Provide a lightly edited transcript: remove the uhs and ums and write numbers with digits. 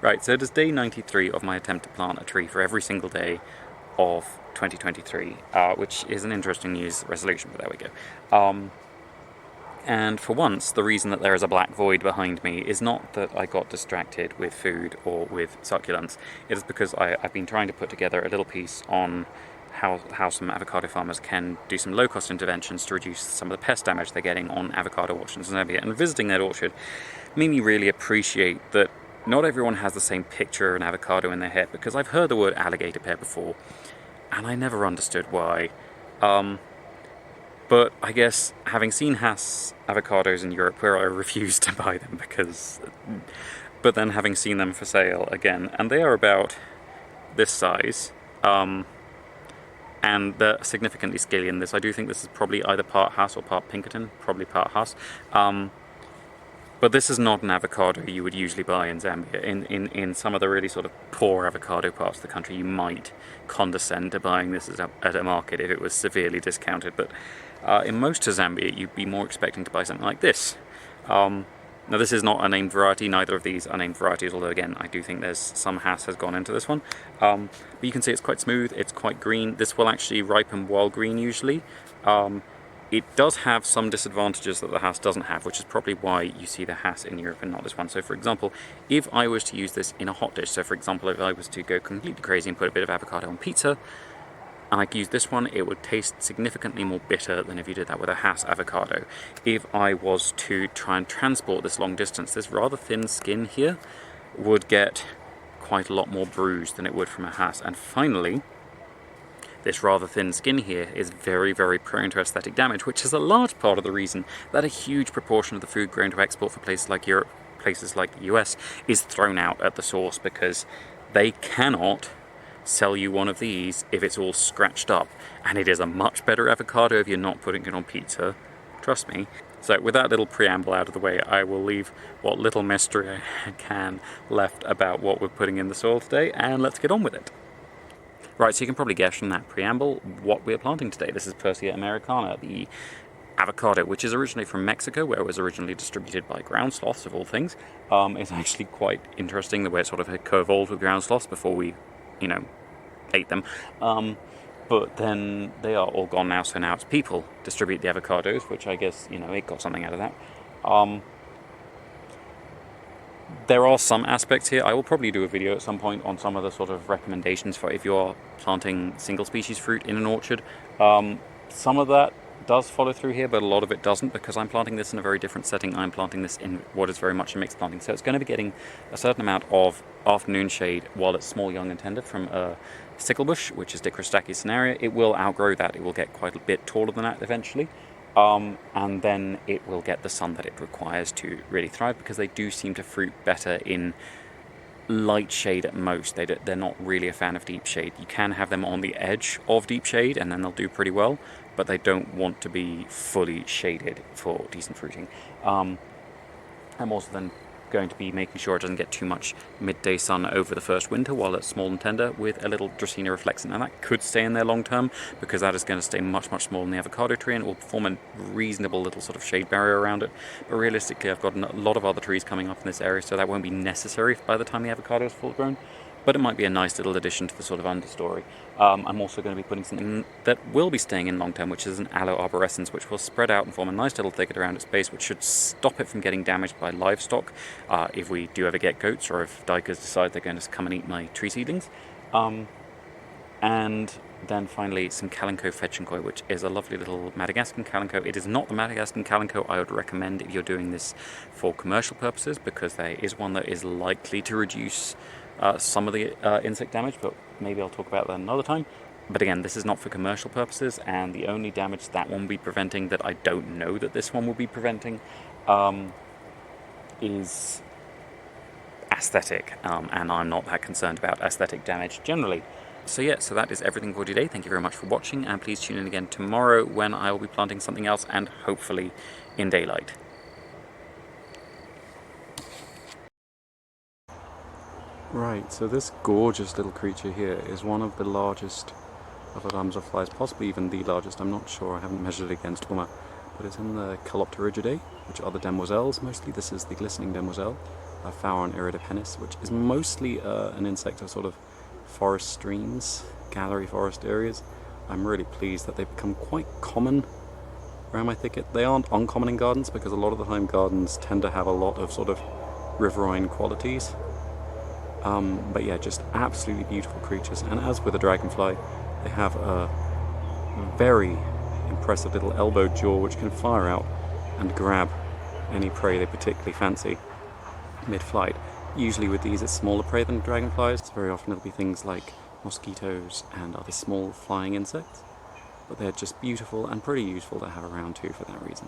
Right, so it is day 93 of my attempt to plant a tree for every single day of 2023, which is an interesting New Year's resolution, but there we go. And for once, the reason that there is a black void behind me is not that I got distracted with food or with succulents. It is because I've been trying to put together a little piece on how some avocado farmers can do some low-cost interventions to reduce some of the pest damage they're getting on avocado orchards in Zambia. And visiting that orchard made me really appreciate that not everyone has the same picture of an avocado in their head, because I've heard the word alligator pear before, and I never understood why. But I guess having seen Hass avocados in Europe, where I refused to buy them but then having seen them for sale again, and they are about this size, and they're significantly scaly in this. I do think this is probably either part Hass or part Pinkerton, probably part Hass. But this is not an avocado you would usually buy in Zambia. In some of the really sort of poor avocado parts of the country, you might condescend to buying this at a market if it was severely discounted. But in most of Zambia, you'd be more expecting to buy something like this. Now, this is not a named variety. Neither of these are named varieties, although, again, I do think there's some Hass has gone into this one. But you can see it's quite smooth. It's quite green. This will actually ripen while green, usually. It does have some disadvantages that the Hass doesn't have, which is probably why you see the Hass in Europe and not this one. So, for example, if I was to use this in a hot dish, so for example, if I was to go completely crazy and put a bit of avocado on pizza, and I could use this one, it would taste significantly more bitter than if you did that with a Hass avocado. If I was to try and transport this long distance, this rather thin skin here would get quite a lot more bruised than it would from a Hass. And finally, this rather thin skin here is very, very prone to aesthetic damage, which is a large part of the reason that a huge proportion of the food grown to export for places like Europe, places like the US, is thrown out at the source, because they cannot sell you one of these if it's all scratched up. And it is a much better avocado if you're not putting it on pizza, trust me. So with that little preamble out of the way, I will leave what little mystery I can left about what we're putting in the soil today, and let's get on with it. Right, so you can probably guess from that preamble what we're planting today. This is Persea americana, the avocado, which is originally from Mexico, where it was originally distributed by ground sloths, of all things. It's actually quite interesting the way it sort of co-evolved with ground sloths before we, ate them. But then they are all gone now, so now it's people distribute the avocados, which I guess, it got something out of that. There are some aspects here. I will probably do a video at some point on some of the sort of recommendations for if you're planting single species fruit in an orchard. Some of that does follow through here, but a lot of it doesn't, because I'm planting this in a very different setting. I'm planting this in what is very much a mixed planting. So it's going to be getting a certain amount of afternoon shade while it's small, young and tender from a sickle bush, which is Dichrostachys cinerea. It will outgrow that. It will get quite a bit taller than that eventually. And then it will get the sun that it requires to really thrive, because they do seem to fruit better in light shade at most. They're not really a fan of deep shade. You can have them on the edge of deep shade and then they'll do pretty well, but they don't want to be fully shaded for decent fruiting. I'm also then going to be making sure it doesn't get too much midday sun over the first winter while it's small and tender, with a little Dracaena reflexant. Now that could stay in there long term, because that is going to stay much, much smaller than the avocado tree, and it will form a reasonable little sort of shade barrier around it. But realistically, I've got a lot of other trees coming up in this area, so that won't be necessary by the time the avocado is full grown. But it might be a nice little addition to the sort of understory. I'm also going to be putting something that will be staying in long term, which is an aloe arborescens, which will spread out and form a nice little thicket around its base, which should stop it from getting damaged by livestock if we do ever get goats, or if dikers decide they're going to come and eat my tree seedlings. And then finally some Kalanchoe fetchinkoi, which is a lovely little Madagascan Kalanchoe. It is not the Madagascan Kalanchoe I would recommend if you're doing this for commercial purposes, because there is one that is likely to reduce some of the insect damage, but maybe I'll talk about that another time. But again, this is not for commercial purposes, and the only damage that one will be preventing, that I don't know that this one will be preventing, is aesthetic, and I'm not that concerned about aesthetic damage generally. So yeah, so that is everything for today. Thank you very much for watching, and please tune in again tomorrow when I will be planting something else, and hopefully in daylight. Right, so this gorgeous little creature here is one of the largest of the Bambusa, possibly even the largest. I'm not sure, I haven't measured it against but it's in the Colophospermum, which are the demoiselles. Mostly this is the glistening demoiselle. Phauron iridopenis, which is mostly an insect of sort of forest streams, gallery forest areas. I'm really pleased that they've become quite common around my thicket. They aren't uncommon in gardens because a lot of the time gardens tend to have a lot of sort of riverine qualities. But yeah, just absolutely beautiful creatures. And as with the dragonfly, they have a very impressive little elbow jaw which can fire out and grab any prey they particularly fancy mid-flight. Usually with these it's smaller prey than dragonflies. Very often it'll be things like mosquitoes and other small flying insects. But they're just beautiful and pretty useful to have around too for that reason.